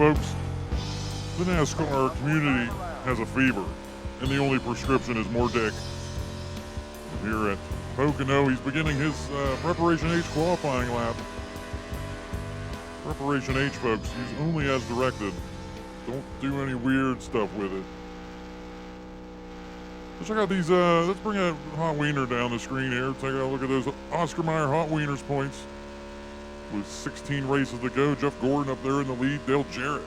folks, the NASCAR community has a fever, and the only prescription is more dick. Here at Pocono, he's beginning his Preparation H qualifying lap. Preparation H, folks, he's only as directed. Don't do any weird stuff with it. Let's check out these, let's bring a hot wiener down the screen here. Take a look at those Oscar Mayer hot wieners points. With 16 races to go, Jeff Gordon up there in the lead. Dale Jarrett,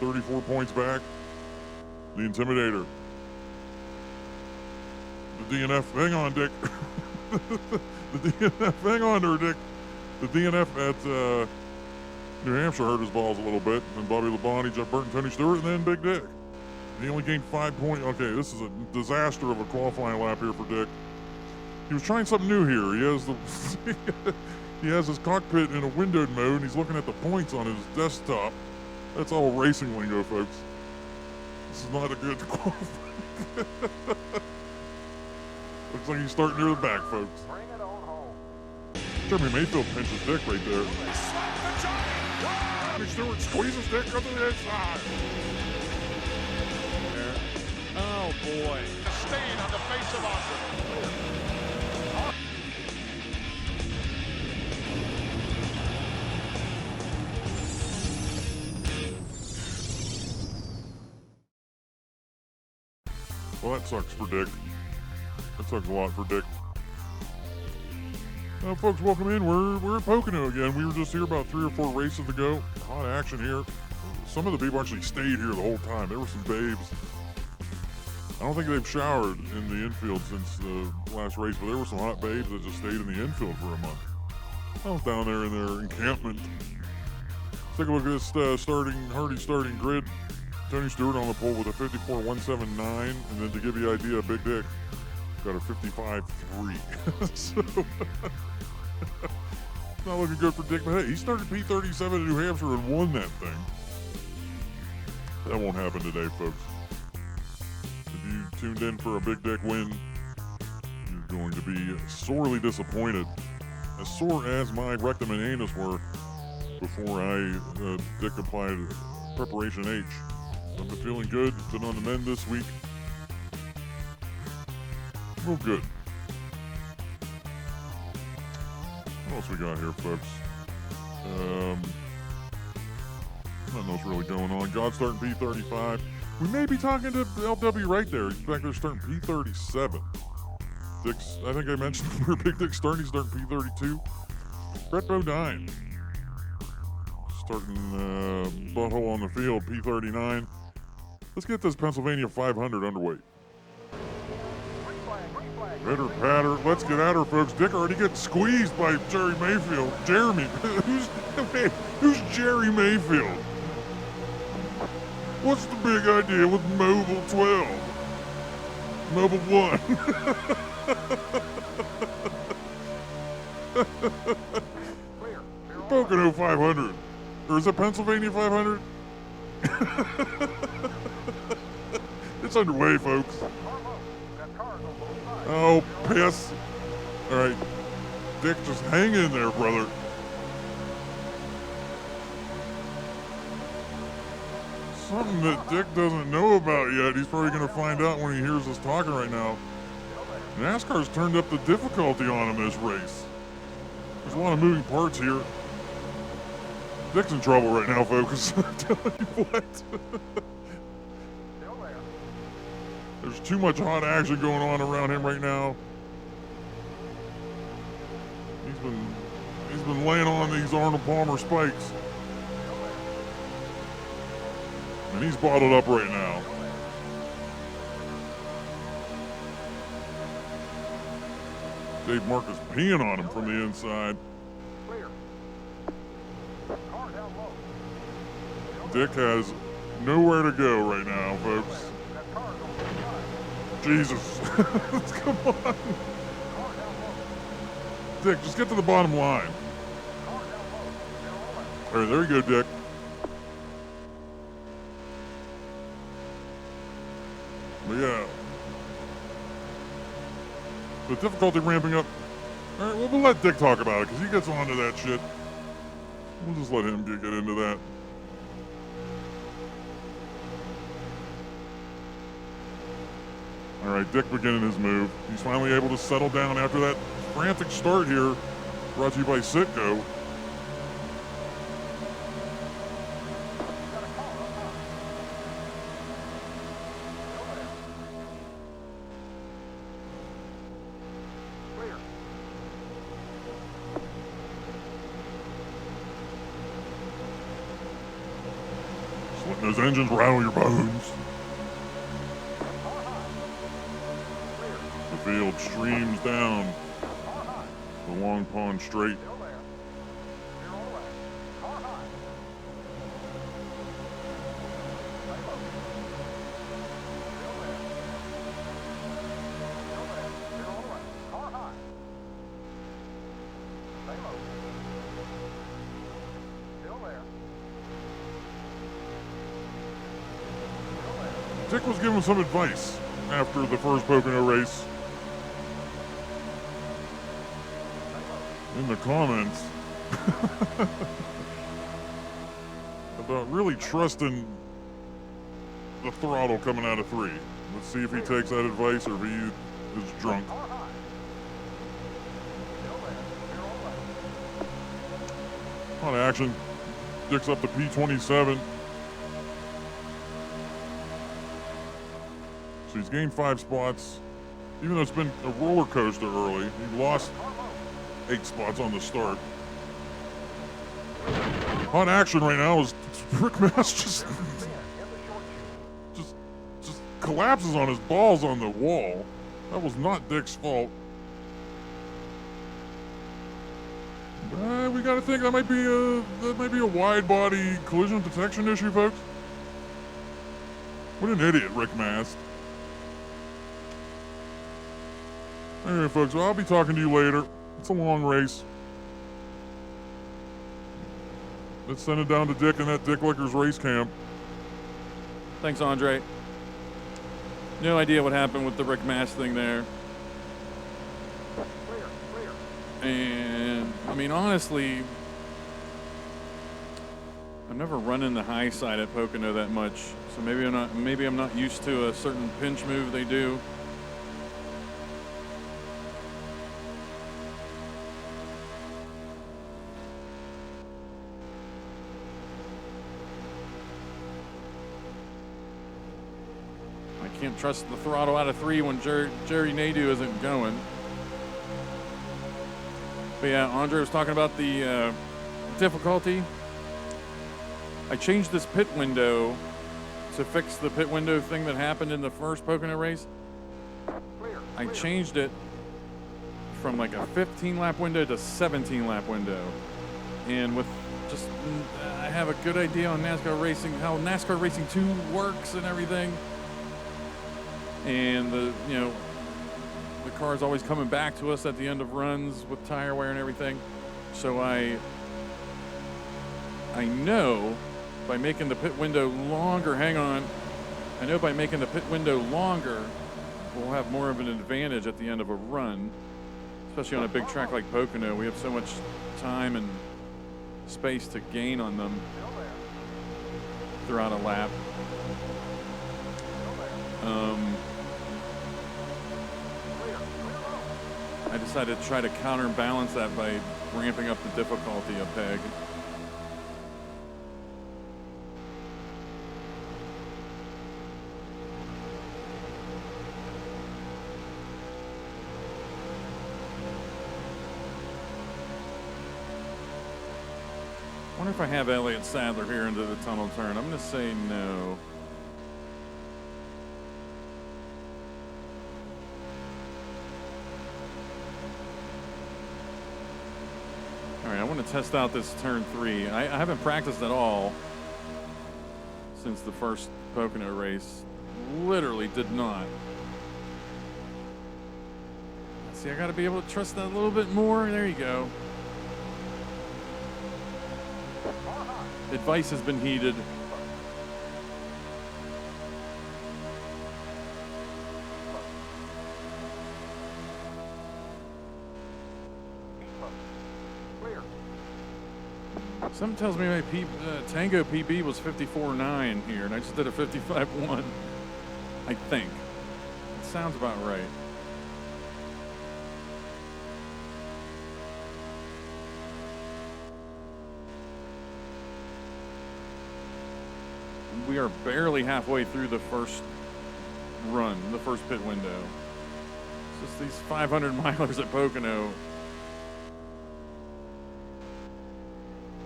34 points back. The Intimidator. The DNF, hang on, Dick. The DNF, hang on there, Dick. The DNF at New Hampshire hurt his balls a little bit. And then Bobby Labonte, Jeff Burton, Tony Stewart, and then Big Dick. He only gained 5 points. Okay, this is a disaster of a qualifying lap here for Dick. He was trying something new here. He has the he has his cockpit in a windowed mode, and he's looking at the points on his desktop. That's all racing lingo, folks. This is not a good qualifying. Looks like he's starting near the back, folks. Jeremy Mayfield pinches Dick right there. Tony Stewart squeezes Dick up to the inside. Oh boy. A stain on the face of Austin. Well, that sucks for Dick. That sucks a lot for Dick. Folks, welcome in. We're at Pocono again. We were just here about 3 or 4 races to go. Hot action here. Some of the people actually stayed here the whole time. There were some babes. I don't think they've showered in the infield since the last race, but there were some hot babes that just stayed in the infield for a month. I was down there in their encampment. Let's take a look at this Hardy starting grid. Tony Stewart on the pole with a 54.179, and then to give you an idea, Big Dick got a 55.3. So, not looking good for Dick, but hey, he started P37 in New Hampshire and won that thing. That won't happen today, folks. If you tuned in for a Big Dick win, you're going to be sorely disappointed. As sore as my rectum and anus were before Dick applied Preparation H. I've been feeling good. Been on the mend this week. Real good. What else we got here, folks? Nothing else really going on. God starting P35. We may be talking to LW right there. In fact, they're starting P37. Dick's, I think I mentioned where Big Dick starting. He's starting P32. Brett Bodine starting butthole on the field, P39. Let's get this Pennsylvania 500 underway. Pitter patter. Let's get at her, folks. Dick already gets squeezed by Jerry Mayfield. Jeremy. Who's Jerry Mayfield? What's the big idea with Mobile 12? Mobile 1. Pocono 500. Or is it Pennsylvania 500? It's underway, folks. Oh, piss. All right. Dick, just hang in there, brother. Something that Dick doesn't know about yet. He's probably going to find out when he hears us talking right now. NASCAR's turned up the difficulty on him this race. There's a lot of moving parts here. Dick's in trouble right now, folks. I'm telling you what. There's too much hot action going on around him right now. He's been laying on these Arnold Palmer spikes. And he's bottled up right now. Dave Marcus peeing on him from the inside. Dick has nowhere to go right now, folks. Jesus. Come on. Dick, just get to the bottom line. All right, there you go, Dick. But yeah. The difficulty ramping up. All right, well, we'll let Dick talk about it because he gets onto that shit. We'll just let him get into that. All right, Dick beginning his move. He's finally able to settle down after that frantic start here. Brought to you by Citgo. Just letting those engines rattle your bones. The field streams down the Long Pond Straight. Dick was giving some advice after the first Pocono race. In the comments. About really trusting the throttle coming out of 3. Let's see if he takes that advice or if he is drunk. On action. Dick's up to P27. So he's gained 5 spots. Even though it's been a roller coaster early, he lost 8 spots on the start. On action right now is Rick Mass just collapses on his balls on the wall. That was not Dick's fault. We gotta think that might be a wide body collision detection issue, folks. What an idiot, Rick Mast. Anyway, folks, well, I'll be talking to you later. It's a long race. Let's send it down to Dick and that Dick Lickers race camp. Thanks, Andre. No idea what happened with the Rick Mass thing there. And, I mean, honestly, I've never run in the high side at Pocono that much, so maybe I'm not used to a certain pinch move they do. I can't trust the throttle out of 3 when Jerry Nadeau isn't going. But yeah, Andre was talking about the difficulty. I changed this pit window to fix the pit window thing that happened in the first Pocono race. I changed it from like a 15-lap window to 17-lap window. And with just, I have a good idea on NASCAR racing, how NASCAR Racing 2 works and everything. And the car's always coming back to us at the end of runs with tire wear and everything. So I know by making the pit window longer, I know by making the pit window longer, we'll have more of an advantage at the end of a run, especially on a big track like Pocono. We have so much time and space to gain on them throughout a lap. I decided to try to counterbalance that by ramping up the difficulty a peg. I wonder if I have Elliott Sadler here into the tunnel turn. I'm going to say no. All right, I want to test out this turn 3. I haven't practiced at all since the first Pocono race. Literally did not. See, I got to be able to trust that a little bit more. There you go. Advice has been heeded. Something tells me my Tango PB was 54.9 here, and I just did a 55.1, I think. Let's sounds about right. We are barely halfway through the first run, the first pit window. It's just these 500 milers at Pocono.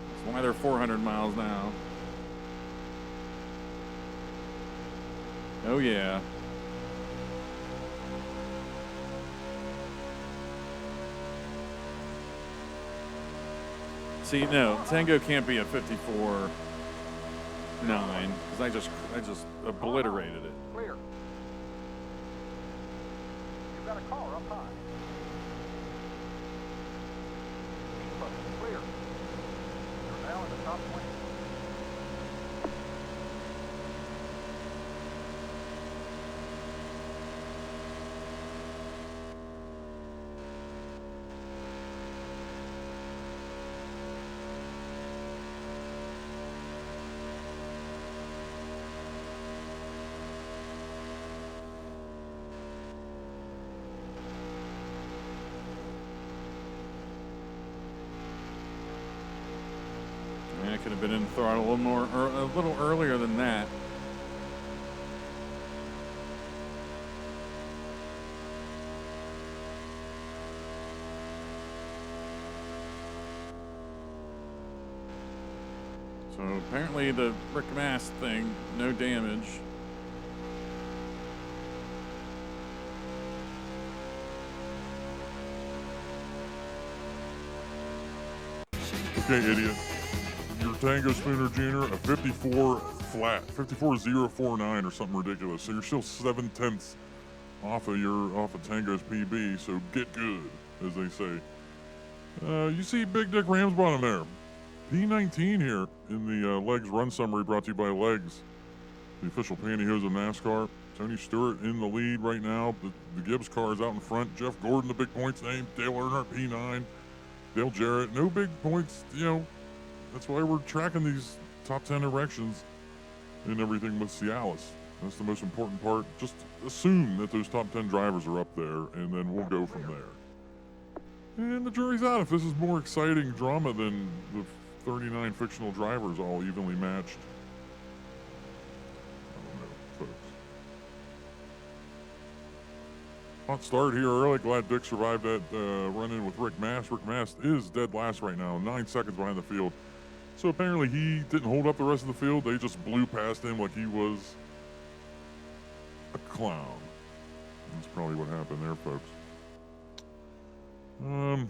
That's why they're 400 miles now. Oh yeah. See, no, Tango can't be a 54.9 because I just obliterated it. Clear. You've got a car up high. Clear. You're now in the top 20. I could have been in throttle a little more, or a little earlier than that. So apparently the Rick Mast thing, no damage. Okay, idiot. Your Tango Spooner Jr., a 54 flat, 54.049 or something ridiculous. So you're still 7/10 off of Tango's PB. So get good, as they say. You see Big Dick Ramsbottom there. P19 here in the Legs Run Summary, brought to you by Legs, the official pantyhose of NASCAR. Tony Stewart in the lead right now. The Gibbs car is out in front. Jeff Gordon, the big points name. Dale Earnhardt, P9. Dale Jarrett, no big points, you know. That's why we're tracking these top 10 erections and everything with Cialis. That's the most important part. Just assume that those top 10 drivers are up there, and then we'll go from there. And the jury's out if this is more exciting drama than the 39 fictional drivers all evenly matched. I don't know, folks. Hot start here early. Glad Dick survived that run-in with Rick Mast. Rick Mast is dead last right now, 9 seconds behind the field. So apparently he didn't hold up the rest of the field. They just blew past him like he was a clown. That's probably what happened there, folks. Got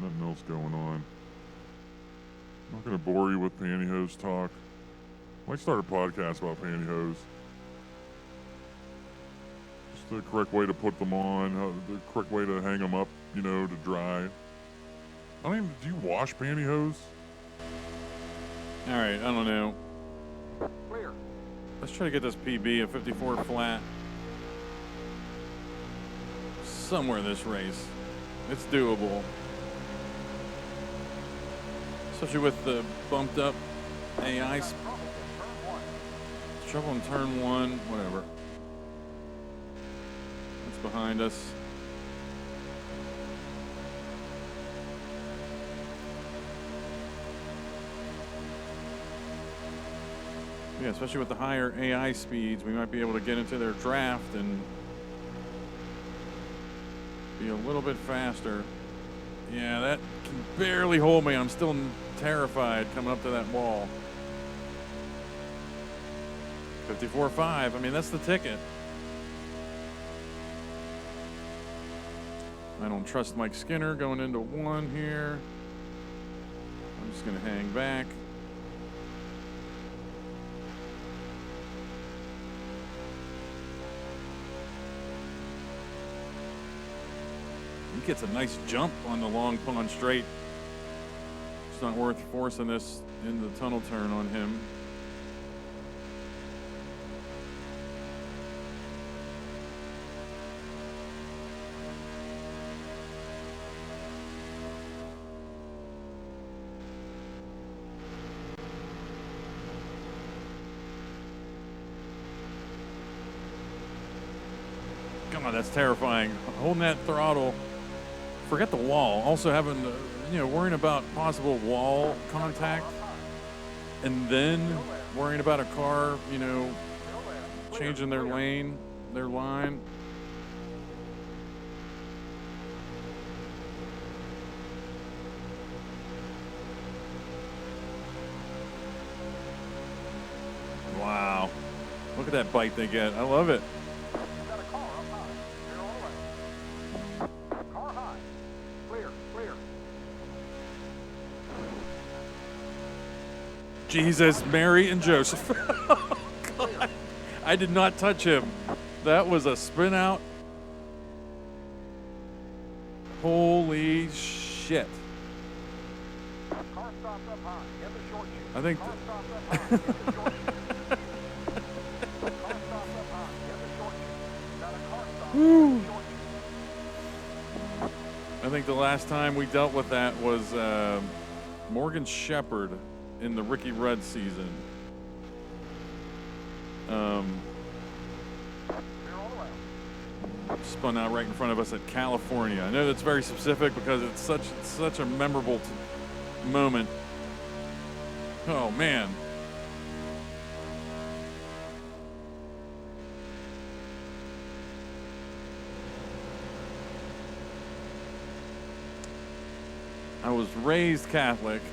nothing else going on. I'm not going to bore you with pantyhose talk. Might start a podcast about pantyhose. Just the correct way to put them on, the correct way to hang them up, you know, to dry. I don't even, do you wash pantyhose? All right, I don't know. Clear. Let's try to get this PB at 54 flat. Somewhere this race. It's doable. Especially with the bumped up AI. Trouble in turn 1, whatever. That's behind us. Yeah, especially with the higher AI speeds, we might be able to get into their draft and be a little bit faster. Yeah, that can barely hold me. I'm still terrified coming up to that wall. 54.5, I mean, that's the ticket. I don't trust Mike Skinner going into 1 here. I'm just going to hang back. He gets a nice jump on the long pond straight. It's not worth forcing this in the tunnel turn on him. Oh, that's terrifying. Holding that throttle. Forget the wall. Also having, worrying about possible wall contact. And then worrying about a car, changing their lane, their line. Wow. Look at that bite they get. I love it. Jesus, Mary, and Joseph. Oh, God. I did not touch him. That was a spin out. Holy shit. I think. Woo. I think the last time we dealt with that was Morgan Shepherd in the Ricky Rudd season. Spun out right in front of us at California. I know that's very specific because it's such a memorable moment. Oh man. I was raised Catholic.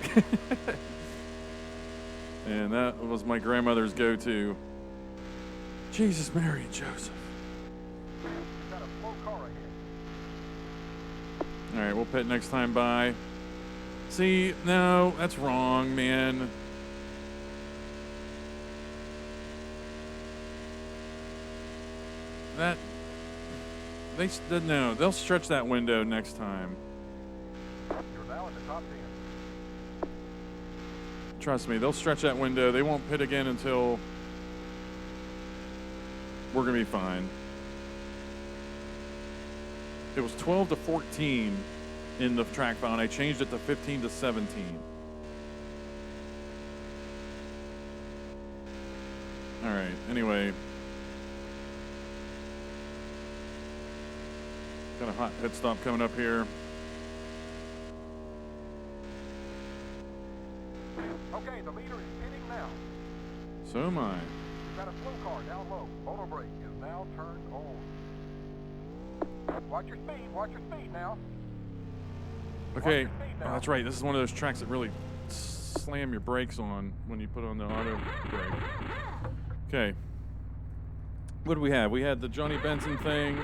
And that was my grandmother's go-to. Jesus, Mary, and Joseph. All right, we'll pit next time by. See, no, that's wrong, man. They'll stretch that window next time. Trust me, they'll stretch that window. They won't pit again until we're going to be fine. It was 12 to 14 in the track file, and I changed it to 15 to 17. All right, anyway. Got a hot pit stop coming up here. Okay, the leader is pitting now. So am I. We've got a slow car down low. Motor brake is now turned on. Watch your speed now. Okay, oh, that's right. This is one of those tracks that really slam your brakes on when you put on the auto brake. Okay. What do we have? We had the Johnny Benson thing,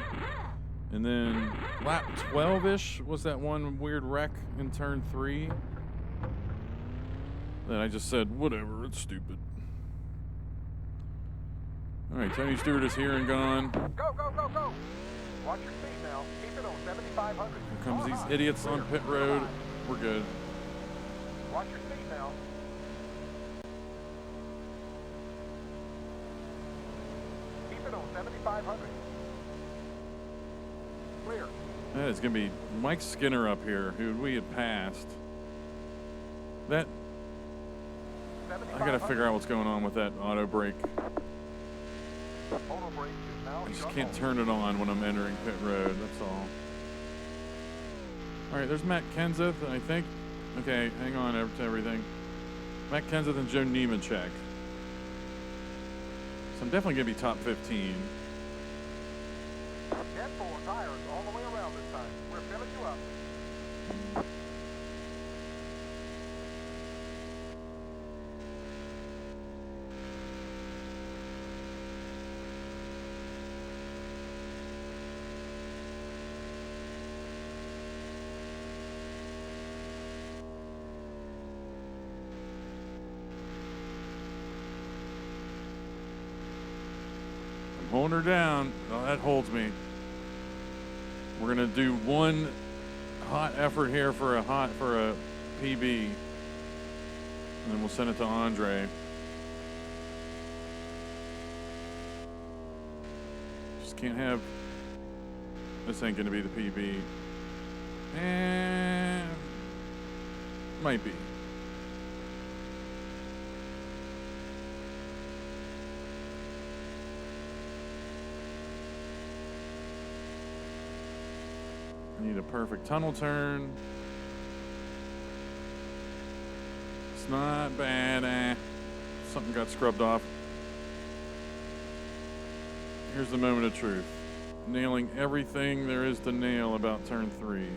and then lap 12-ish was that one weird wreck in turn 3. Then I just said, whatever, it's stupid. All right, Tony Stewart is here and gone. Go. Watch your speed now. Keep it on 7,500. Here comes these idiots on pit road. We're good. Watch your speed now. Keep it on 7,500. Clear. That is going to be Mike Skinner up here, who we had passed. That... I got to figure out what's going on with that auto brake. I just can't turn it on when I'm entering pit road, that's all. All right, there's Matt Kenseth, I think. Okay, hang on to everything. Matt Kenseth and Joe Nemechek. So I'm definitely going to be top 15. Jet 4 tires all the way around this time. We're filling you up. Holding her down. Oh, that holds me. We're gonna do one hot effort here for a PB, and then we'll send it to Andre. Just can't have. This ain't gonna be the PB. Might be. Need a perfect tunnel turn. It's not bad. Something got scrubbed off. Here's the moment of truth. Nailing everything there is to nail about turn 3. Get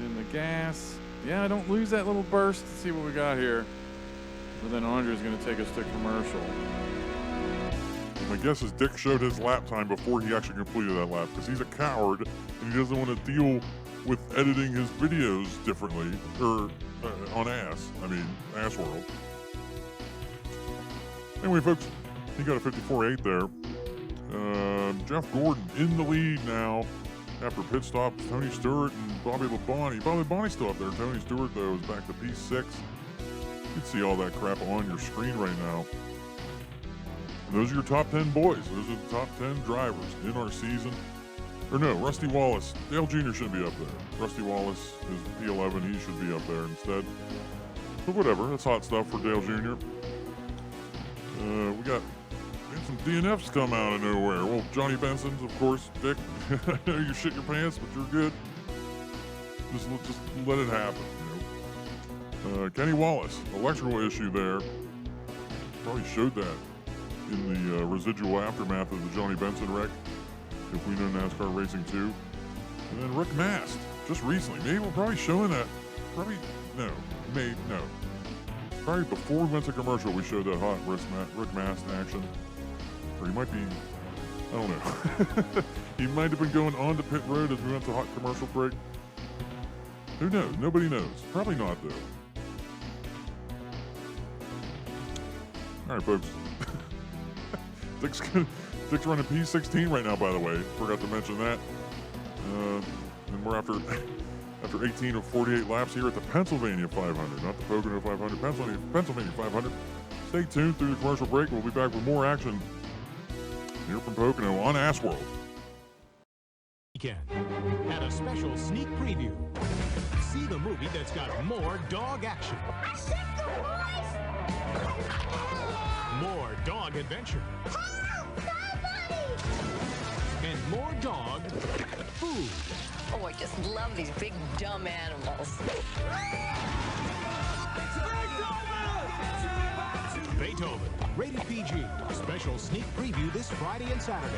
in the gas. Yeah, don't lose that little burst. Let's see what we got here. But then Andre's going to take us to commercial. My guess is Dick showed his lap time before he actually completed that lap because he's a coward and he doesn't want to deal with editing his videos differently or on Ass World. Anyway, folks, he got a 54.8 there. Jeff Gordon in the lead now after pit stops. Tony Stewart and Bobby Labonte. Bobby Labonte's still up there. Tony Stewart, though, is back to P6. You can see all that crap on your screen right now. And those are your top 10 boys. Those are the top 10 drivers in our season. Or no, Rusty Wallace. Dale Jr. shouldn't be up there. Rusty Wallace is P11. He should be up there instead. But whatever. That's hot stuff for Dale Jr. We had some DNFs come out of nowhere. Well, Johnny Benson's, of course. Dick, I know you shit your pants, but you're good. Just let it happen, you know. Kenny Wallace, electrical issue there. Probably showed that in the residual aftermath of the Johnny Benson wreck, if we know NASCAR Racing 2. And then Rick Mast, just recently. Maybe we're probably showing that. Probably before we went to commercial, we showed that hot Rick Mast action. Or he might be, I don't know. He might have been going on to pit road as we went to hot commercial break. Who knows? Nobody knows. Probably not, though. All right, folks. Dick's running P16 right now, by the way. Forgot to mention that. And we're after 18 of 48 laps here at the Pennsylvania 500, not the Pocono 500, Pennsylvania 500. Stay tuned through the commercial break. We'll be back with more action here from Pocono on Ass World. Weekend and a special sneak preview. See the movie that's got more dog action. I saved the boys! More dog adventure. Help! Somebody! And more dog food. Oh, I just love these big, dumb animals. Beethoven, rated PG. Special sneak preview this Friday and Saturday.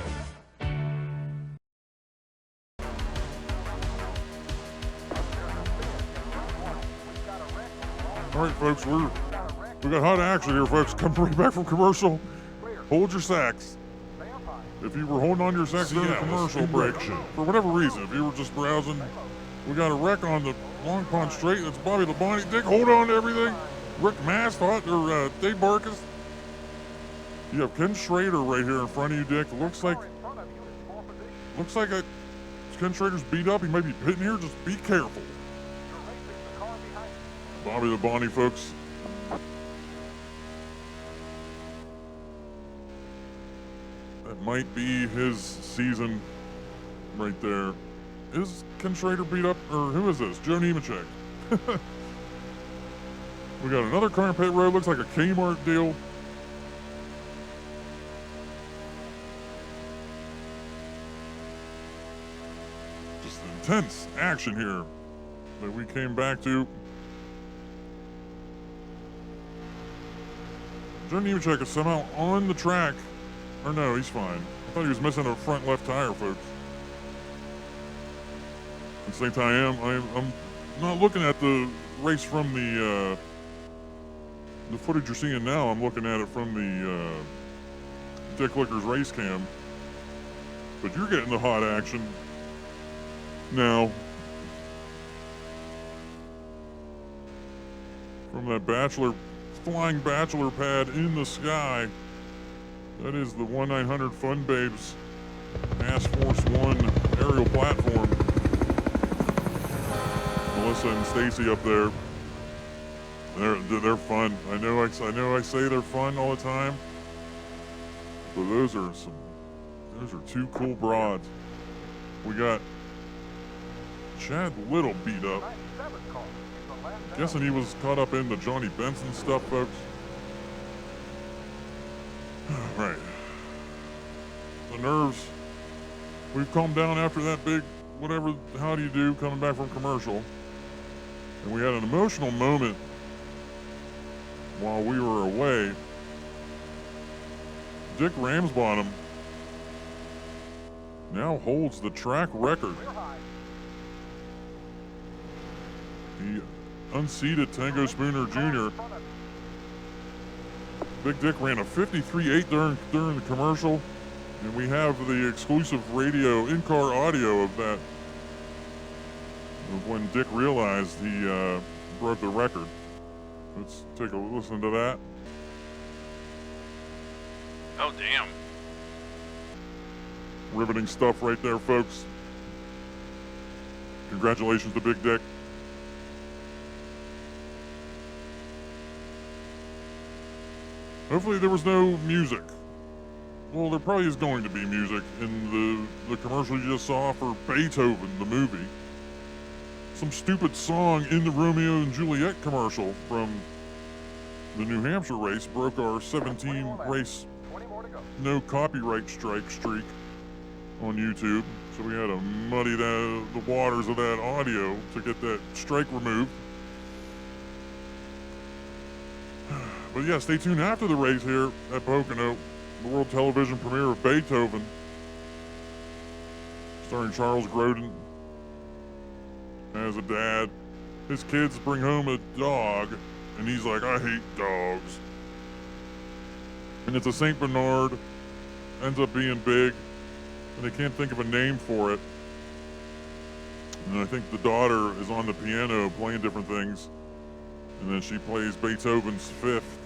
All right, folks, we got hot action here, folks. Come right back from commercial. Hold your sacks. If you were holding on to your sacks during the commercial break, for whatever reason, if you were just browsing, we got a wreck on the Long Pond Straight. That's Bobby Labonte. Dick, hold on to everything. Rick Mast, Dave Barkus. You have Ken Schrader right here in front of you, Dick. Looks like Ken Schrader's beat up. He might be pitting here. Just be careful. Bobby Labonte, folks. That might be his season right there. Is Ken Schrader beat up, or who is this? Joe Nemechek. We got another car in pit road. Looks like a Kmart deal. Just intense action here that we came back to. Joe Nemechek is somehow on the track. Or no, he's fine. I thought he was missing a front left tire, folks. At the same time, I'm not looking at the race from the footage you're seeing now. I'm looking at it from the Dick Licker's race cam. But you're getting the hot action now from that flying bachelor pad in the sky. That is the 1-900 Fun Babes Ass Force 1 aerial platform. Melissa and Stacy up there. They're fun. I know I say they're fun all the time. But those are two cool broads. We got Chad Little beat up. Guessing he was caught up in the Johnny Benson stuff, folks. Right. The nerves We've calmed down after that big, whatever, how do you do, coming back from commercial. And we had an emotional moment while we were away. Dick Ramsbottom now holds the track record. He unseated Tango Spooner Jr. Big Dick ran a 53.8 during the commercial, and we have the exclusive radio, in-car audio of that, of when Dick realized he broke the record. Let's take a listen to that. Oh, damn. Riveting stuff right there, folks. Congratulations to Big Dick. Hopefully there was no music. Well, there probably is going to be music in the commercial you just saw for Beethoven, the movie. Some stupid song in the Romeo and Juliet commercial from the New Hampshire race broke our 17 race no copyright strike streak on YouTube. So we had to muddy the waters of that audio to get that strike removed. But yeah, stay tuned after the race here at Pocono. The world television premiere of Beethoven, starring Charles Grodin as a dad. His kids bring home a dog, and he's like, I hate dogs. And it's a St. Bernard, ends up being big, and they can't think of a name for it. And I think the daughter is on the piano playing different things, and then she plays Beethoven's Fifth.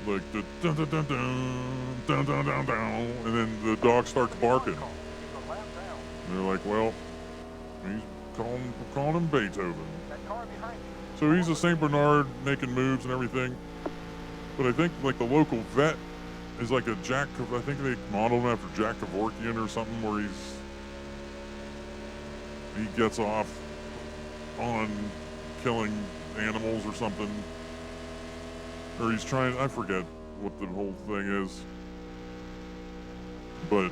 Like the dun dun dun dun dun dun dun dun, and then the dog starts barking. And they're like, well, he's calling him Beethoven. So he's a St. Bernard making moves and everything. But I think like the local vet is like a Jack. I think they modeled him after Jack Kevorkian or something, where he gets off on killing animals or something. Or he's trying, I forget what the whole thing is. But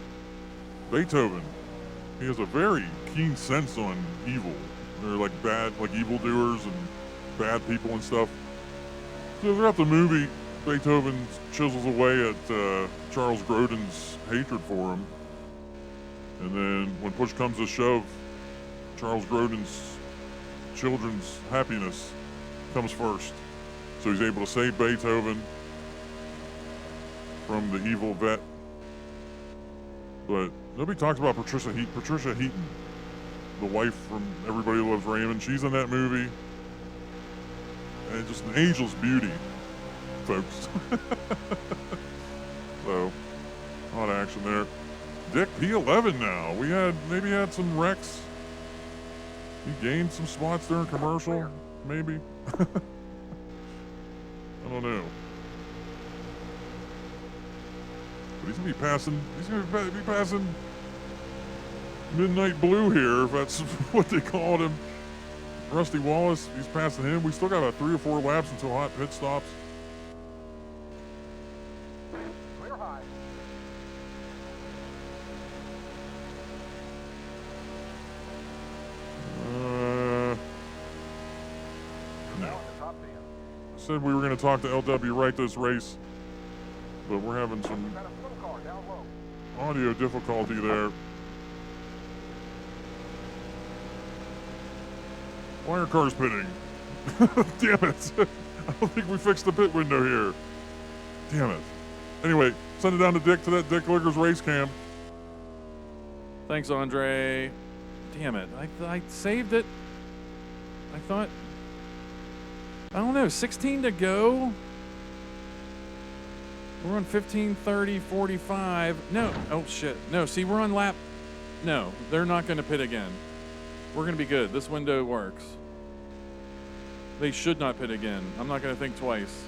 Beethoven, he has a very keen sense on evil. They're like bad, like evildoers and bad people and stuff. So throughout the movie, Beethoven chisels away at Charles Grodin's hatred for him. And then when push comes to shove, Charles Grodin's children's happiness comes first. So he's able to save Beethoven from the evil vet. But nobody talks about Patricia Heaton, the wife from Everybody Loves Raymond. She's in that movie. And just an angel's beauty, folks. So, a lot of action there. Dick P11 now. Maybe had some wrecks. He gained some spots during commercial, maybe. I don't know. But he's gonna be passing Midnight Blue here, if that's what they called him. Rusty Wallace, he's passing him. We still got about 3 or 4 laps until hot pit stops. Clear high. Said we were going to talk to LW right this race, but we're having some audio difficulty there. Why are cars pitting? Damn it. I don't think we fixed the pit window here. Damn it. Anyway, send it down to Dick, to that Dick Lickers race cam. Thanks, Andre. Damn it. I saved it. I thought... I don't know, 16 to go. We're on 15:30:45. No, oh shit. No, see, we're on lap. No, they're not going to pit again. We're going to be good. This window works. They should not pit again. I'm not going to think twice.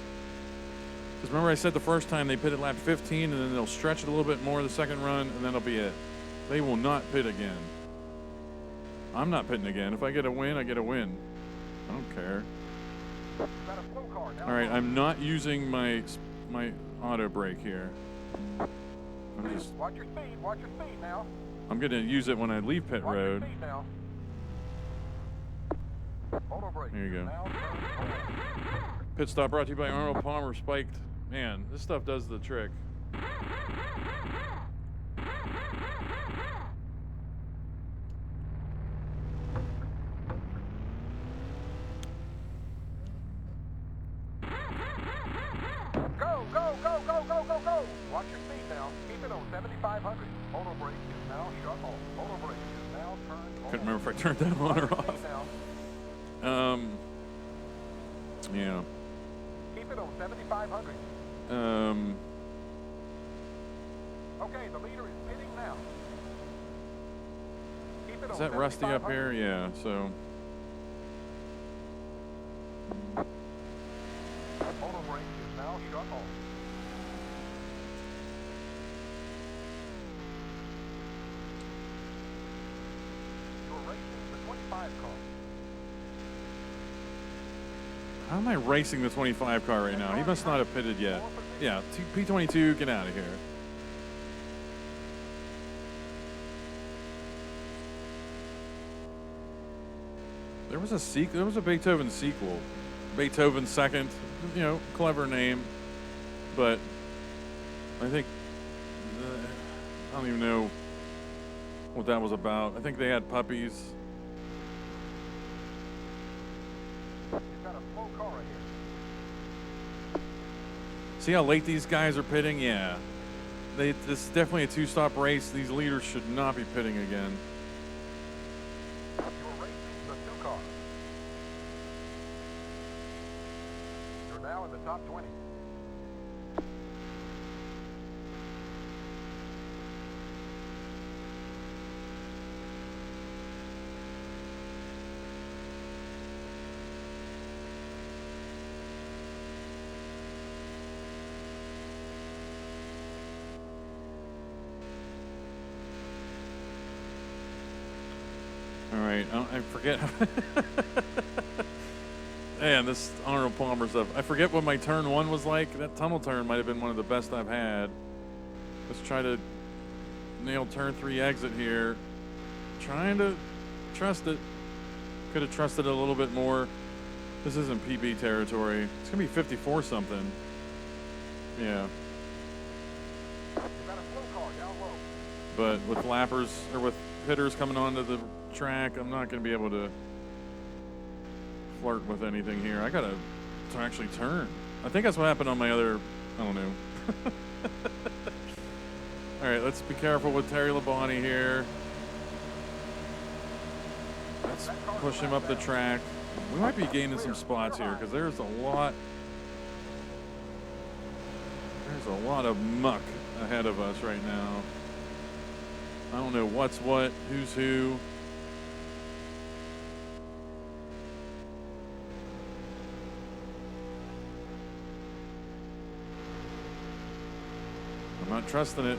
Because remember I said the first time they pitted lap 15 and then they'll stretch it a little bit more the second run and then it'll be it. They will not pit again. I'm not pitting again. If I get a win, I get a win. I don't care. All right, I'm not using my auto brake here. Watch your speed. Watch your speed now. I'm gonna use it when I leave pit Watch your road. speed now. Auto brake. There you go. Now turn left. Pit stop brought to you by Arnold Palmer Spiked. Man, this stuff does the trick. Go, go, go, go, go, go, go. Watch your speed now. Keep it on 7,500. Auto brake is now shut off. Auto brake is now turned on. Couldn't remember if I turned that on or off. Now. Yeah. Keep it on 7,500. Okay, the leader is pitting now. Keep it Is on that rusty up 7,500. here? Yeah, so. Auto brake is now shut off. You're racing the 25 car. How am I racing the 25 car right now? He must not have pitted yet. Yeah, P22, get out of here. There was a Beethoven sequel. Beethoven second, you know, clever name. But I think, I don't even know what that was about. I think they had puppies. You've got a slow car right here. See how late these guys are pitting? Yeah. This is definitely a two-stop race. These leaders should not be pitting again. You're racing the 2 car. You're now in the top 20. All right, I forget. Man, this Arnold Palmer stuff. I forget what my turn 1 was like. That tunnel turn might have been one of the best I've had. Let's try to nail turn 3 exit here. Trying to trust it. Could have trusted it a little bit more. This isn't PB territory. It's gonna be 54 something. Yeah. You've got a slow car down low. But with lappers or with hitters coming onto the track, I'm not going to be able to flirt with anything here. I got to actually turn. I think that's what happened on my other, I don't know. All right, let's be careful with Terry Labonte here. Let's push him up the track. We might be gaining some spots here because there's a lot of muck ahead of us right now. I don't know what's what, who's who. I'm not trusting it.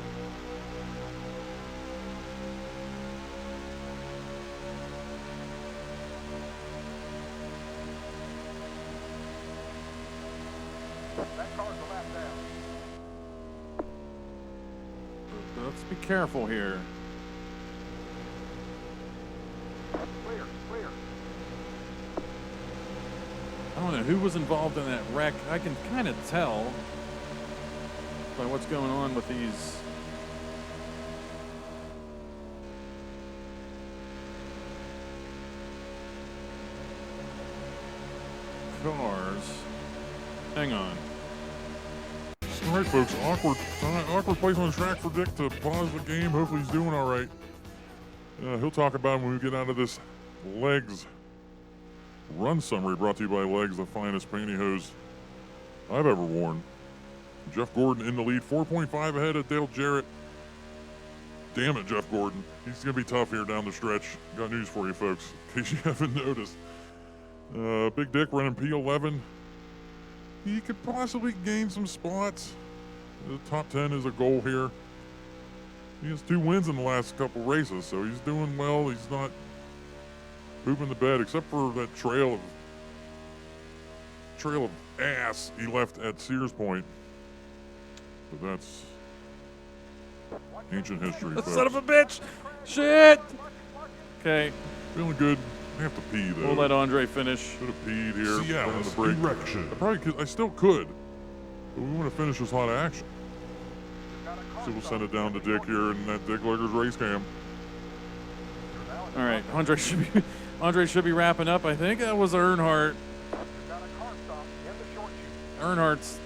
That car's a lap down. Let's be careful here. Clear, clear. I don't know who was involved in that wreck. I can kind of tell by what's going on with these. Cars. Hang on. All right, folks. Awkward place on the track for Dick to pause the game. Hopefully he's doing all right. He'll talk about it when we get out of this Legs run summary brought to you by Legs, the finest pantyhose I've ever worn. Jeff Gordon in the lead, 4.5 ahead of Dale Jarrett. Damn it, Jeff Gordon. He's going to be tough here down the stretch. Got news for you, folks, in case you haven't noticed. Big Dick running P11. He could possibly gain some spots. The top 10 is a goal here. He has 2 wins in the last couple races, so he's doing well. He's not pooping the bed, except for that trail of ass he left at Sears Point. But Ancient history, folks. Son of a bitch! Shit! Okay, Feeling good. I have to pee, though. we'll let Andre finish. Should have peed here. during the Cialis break. erection. I probably could. I still could. But we want to finish this hot action. So we'll send it down to Dick here in that Dick Lurker's race cam. All right, Andre should be wrapping up. I think that was Earnhardt. Earnhardt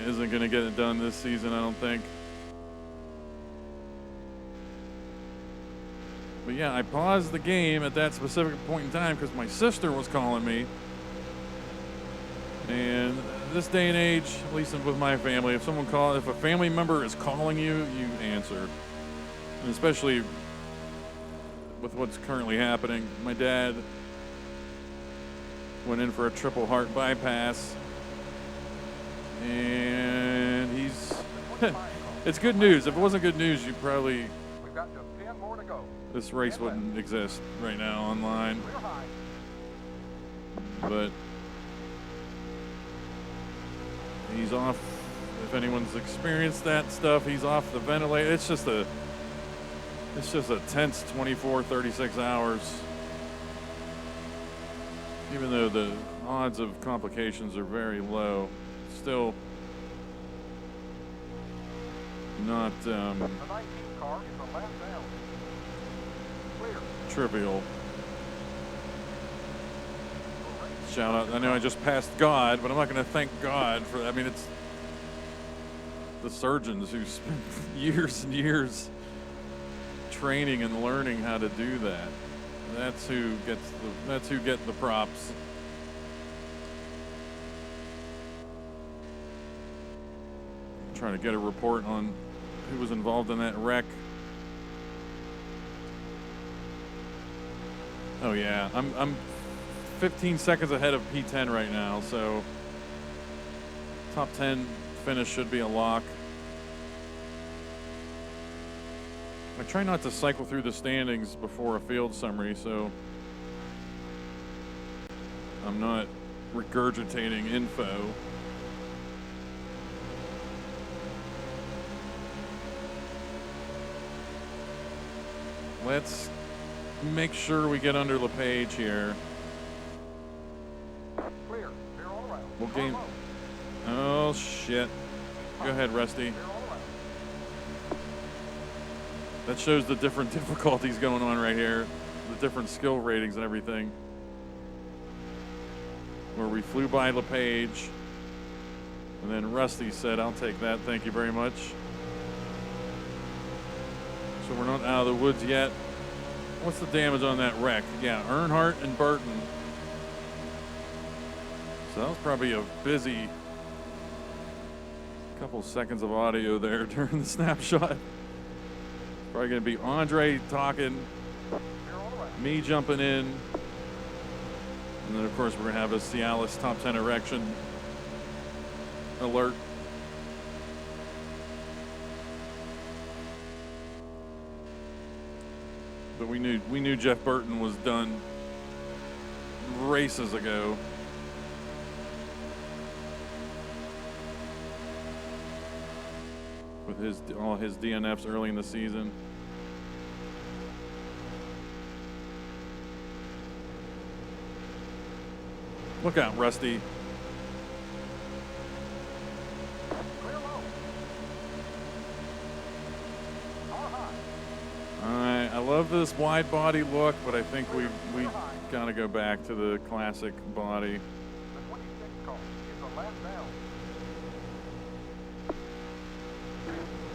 isn't going to get it done this season, I don't think. But yeah, I paused the game at that specific point in time because my sister was calling me. And this day and age, at least with my family, if a family member is calling you, you answer. And especially with what's currently happening. My dad went in for a triple heart bypass. And he's... it's good news. If it wasn't good news, you probably... We've got just 10 more to go. This race wouldn't exist right now online. But he's off. If anyone's experienced that stuff, he's off the ventilator. It's just a tense 24, 36 hours. Even though the odds of complications are very low, still not The 19 car is the last down. Clear. trivial. Shout out. I know I just passed God, but I'm not going to thank God for that. I mean, it's the surgeons who spent years and years training and learning how to do that. That's who get the props. I'm trying to get a report on who was involved in that wreck. Oh yeah, I'm 15 seconds ahead of P10 right now, so top 10 finish should be a lock. I try not to cycle through the standings before a field summary, so I'm not regurgitating info. Let's make sure we get under LePage here. Clear. Clear all around. We'll gain. Oh shit. Go ahead, Rusty. Clear all around. That shows the different difficulties going on right here, the different skill ratings and everything. Where we flew by LePage, and then Rusty said, "I'll take that, thank you very much." So we're not out of the woods yet. What's the damage on that wreck? Yeah, Earnhardt and Burton. So that was probably a busy couple seconds of audio there during the snapshot. Probably going to be Andre talking, me jumping in, and then of course we're going to have a Cialis top 10 erection alert. But we knew Jeff Burton was done races ago. With all his DNFs early in the season. Look out, Rusty. Alright, I love this wide body look, but I think we gotta go back to the classic body. The 26 car is the last down.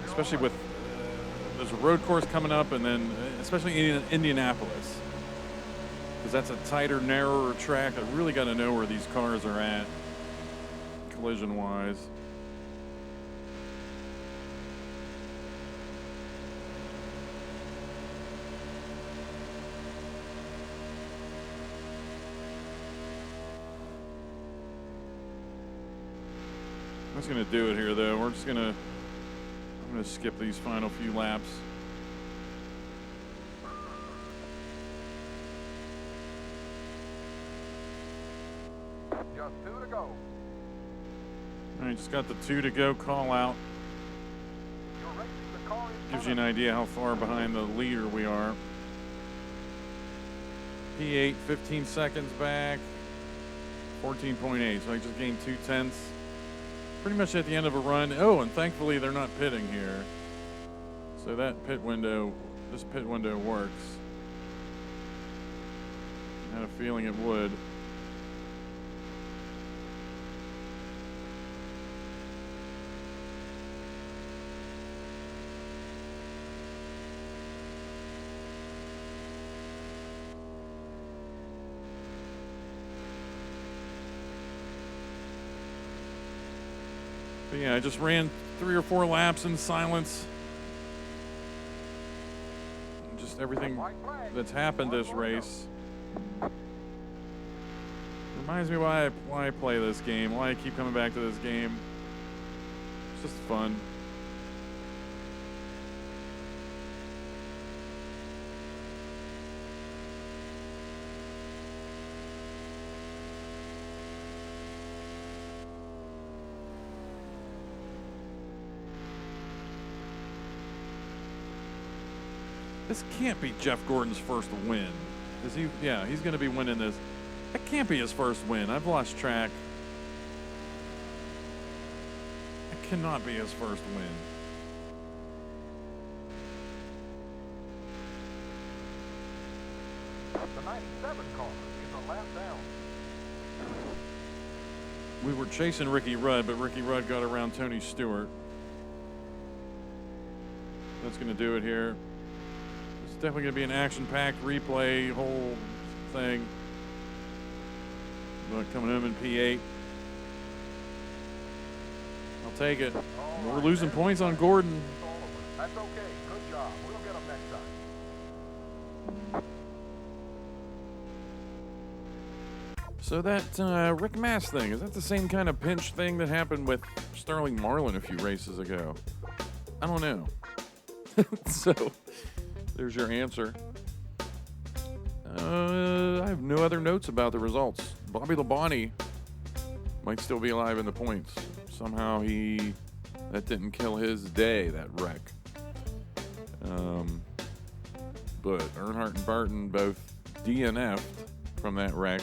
Especially with there's a road course coming up, and then especially in Indianapolis, because that's a tighter, narrower track. I really got to know where these cars are at collision wise. I'm just gonna do it here though. I'm gonna skip these final few laps. Just 2 to go. All right, just got the 2 to go call out. car in Gives front you an of idea how far behind the leader we are. P8, 15 seconds back. 14.8, so I just gained 0.2. Pretty much at the end of a run. Oh, and thankfully they're not pitting here. So that pit window, this pit window works. I had a feeling it would. But yeah, I just ran 3 or 4 laps in silence. Just everything that's happened this race reminds me why I play this game, why I keep coming back to this game. It's just fun. This can't be Jeff Gordon's first win. Is he? Yeah, he's going to be winning this. That can't be his first win. I've lost track. That cannot be his first win. the 97 car is a lap down. We were chasing Ricky Rudd, but Ricky Rudd got around Tony Stewart. That's going to do it here. It's definitely going to be an action-packed replay, whole thing. But coming home in P8. I'll take it. We're losing points on Gordon. That's okay. Good job. We'll get them next time. So that Rick Mass thing, is that the same kind of pinch thing that happened with Sterling Marlin a few races ago? I don't know. So there's your answer. I have no other notes about the results. Bobby Labonte might still be alive in the points. Somehow that didn't kill his day, that wreck. But Earnhardt and Barton both DNF'd from that wreck.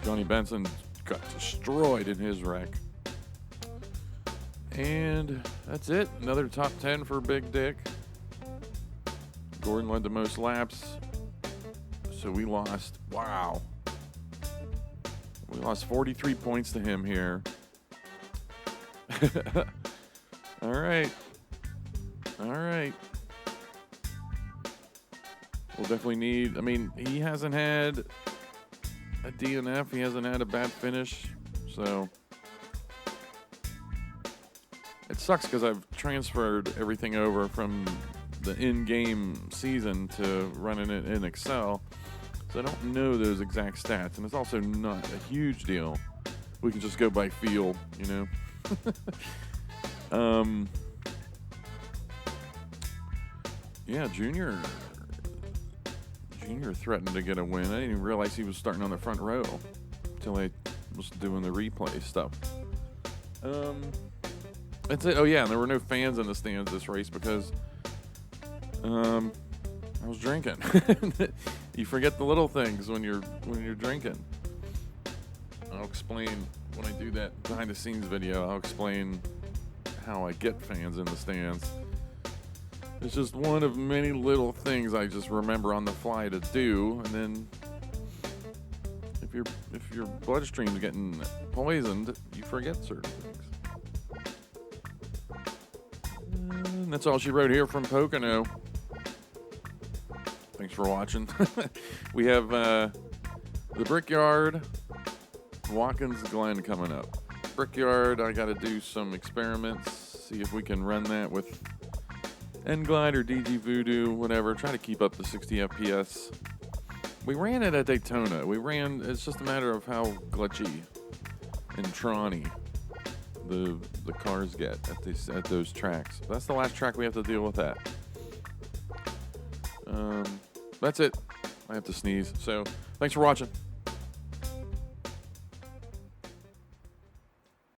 Johnny Benson got destroyed in his wreck. And that's it. Another top 10 for Big Dick. Gordon led the most laps. So we lost, wow. We lost 43 points to him here. All right. All right. We'll definitely need, I mean, he hasn't had a DNF. He hasn't had a bad finish. So it sucks because I've transferred everything over from the in-game season to running it in Excel. So I don't know those exact stats. And it's also not a huge deal. We can just go by feel, you know. Yeah, Junior threatened to get a win. I didn't even realize he was starting on the front row until I was doing the replay stuff. That's it. Oh yeah, and there were no fans in the stands this race because I was drinking. You forget the little things when you're drinking. I'll explain when I do that behind the scenes video. I'll explain how I get fans in the stands. It's just one of many little things I just remember on the fly to do, and then if your bloodstream's getting poisoned, you forget certain things. And that's all she wrote here from Pocono. Thanks for watching. We have the Brickyard, Watkins Glen coming up. Brickyard, I got to do some experiments, see if we can run that with N-Glide or DG Voodoo, whatever. Try to keep up the 60 FPS. We ran it at Daytona. It's just a matter of how glitchy and trawny the cars get at those tracks. That's the last track we have to deal with that. That's it. I have to sneeze. So, thanks for watching.